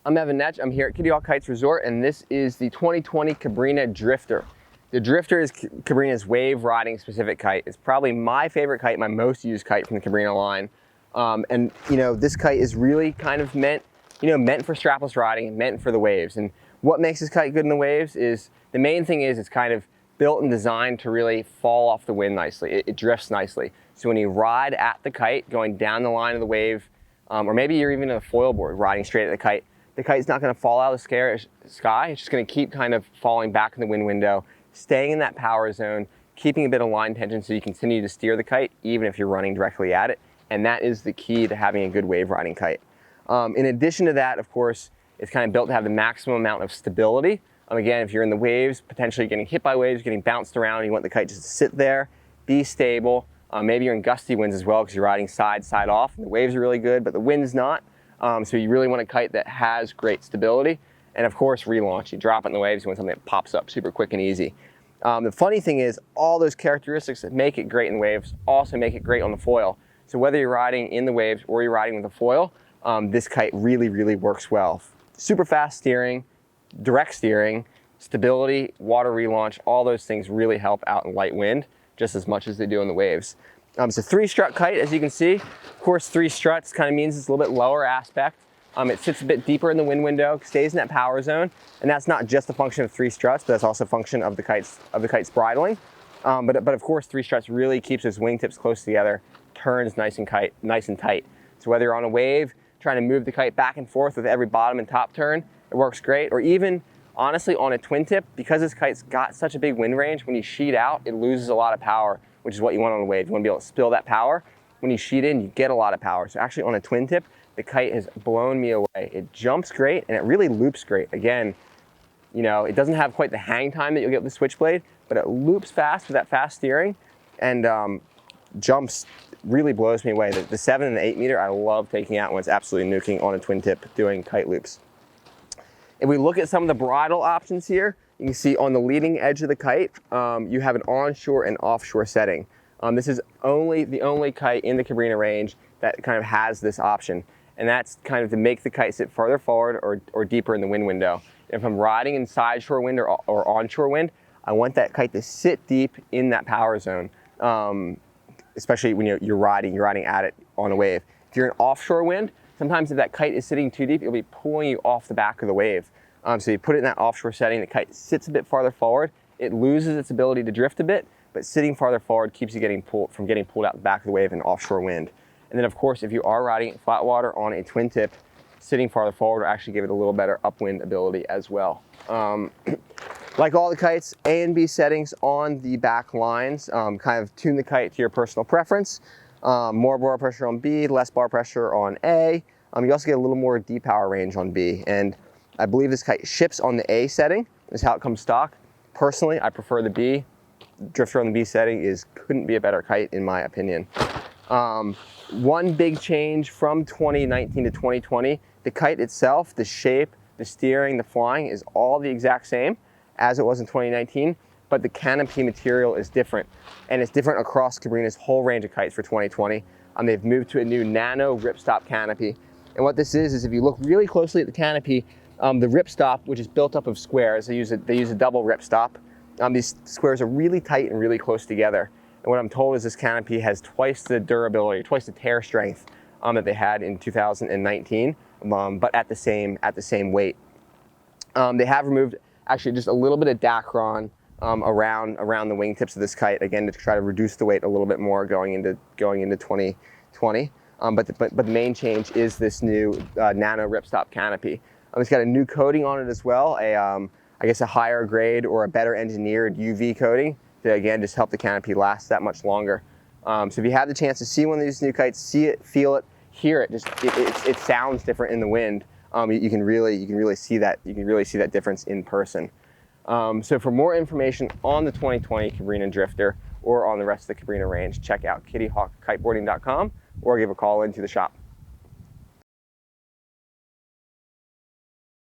I'm Evan Netch. I'm here at Kitty Hawk Kites Resort, and this is the 2020 Cabrinha Drifter. The Drifter is Cabrinha's wave riding specific kite. It's probably my favorite kite, my most used kite from the Cabrinha line. And this kite is really kind of meant for strapless riding, meant for the waves. And what makes this kite good in the waves is, the main thing is it's kind of built and designed to really fall off the wind nicely. It drifts nicely. So when you ride at the kite, going down the line of the wave, or maybe you're even in a foil board riding straight at the kite's not going to fall out of the sky. It's just going to keep kind of falling back in the wind window, staying in that power zone, keeping a bit of line tension so you continue to steer the kite even if you're running directly at it. And that is the key to having a good wave riding kite. In addition to that, of course, it's kind of built to have the maximum amount of stability. Again, if you're in the waves, potentially getting hit by waves, getting bounced around, you want the kite just to sit there, be stable. Maybe you're in gusty winds as well because you're riding side off. And the waves are really good, but the wind's not. So you really want a kite that has great stability. And of course, relaunch. You drop it in the waves, you want something that pops up super quick and easy. The funny thing is, all those characteristics that make it great in waves also make it great on the foil. So whether you're riding in the waves or you're riding with a foil, this kite really, really works well. Super fast steering, direct steering, stability, water relaunch, all those things really help out in light wind just as much as they do in the waves. It's a 3-strut kite, as you can see. Of course, 3 struts kind of means it's a little bit lower aspect. It sits a bit deeper in the wind window, stays in that power zone, and that's not just a function of 3 struts, but that's also a function of the kite's bridling. But of course, 3 struts really keeps those wingtips close together, turns nice and tight. So whether you're on a wave, trying to move the kite back and forth with every bottom and top turn, it works great. Or even, honestly, on a twin tip, because this kite's got such a big wind range, when you sheet out, it loses a lot of power, which is what you want on a wave. You want to be able to spill that power. When you sheet in, you get a lot of power. So actually on a twin tip, the kite has blown me away. It jumps great and it really loops great. Again, it doesn't have quite the hang time that you'll get with the switchblade, but it loops fast with that fast steering, and jumps really blows me away. The 7 and the 8 meter, I love taking out when it's absolutely nuking on a twin tip doing kite loops. If we look at some of the bridle options here, you can see on the leading edge of the kite, you have an onshore and offshore setting. This is the only kite in the Cabrinha range that kind of has this option. And that's kind of to make the kite sit farther forward or deeper in the wind window. If I'm riding in side shore wind or onshore wind, I want that kite to sit deep in that power zone, especially when you're riding at it on a wave. If you're in offshore wind, sometimes if that kite is sitting too deep, it'll be pulling you off the back of the wave. So you put it in that offshore setting, the kite sits a bit farther forward, it loses its ability to drift a bit, but sitting farther forward keeps you from getting pulled out the back of the wave in offshore wind. And then of course, if you are riding in flat water on a twin tip, sitting farther forward will actually give it a little better upwind ability as well. Like all the kites, A and B settings on the back lines kind of tune the kite to your personal preference. More bar pressure on B, less bar pressure on A. You also get a little more D-power range on B. And I believe this kite ships on the A setting, is how it comes stock. Personally, I prefer the B. Drifter on the B setting couldn't be a better kite in my opinion. One big change from 2019 to 2020, the kite itself, the shape, the steering, the flying is all the exact same as it was in 2019, but the canopy material is different. And it's different across Cabrinha's whole range of kites for 2020. They've moved to a new nano ripstop canopy. And what this is if you look really closely at the canopy, the ripstop, which is built up of squares, they use a double ripstop. These squares are really tight and really close together. And what I'm told is this canopy has twice the durability, twice the tear strength that they had in 2019, but at the same weight. They have removed actually just a little bit of Dacron around the wingtips of this kite, again to try to reduce the weight a little bit more going into 2020. But the main change is this new nano ripstop canopy. It's got a new coating on it as well, I guess a higher grade or a better engineered UV coating to again just help the canopy last that much longer. So if you have the chance to see one of these new kites, see it, feel it, hear it, it sounds different in the wind. You can really see that difference in person. So for more information on the 2020 Cabrinha Drifter or on the rest of the Cabrinha range, check out kittyhawkkiteboarding.com or give a call into the shop.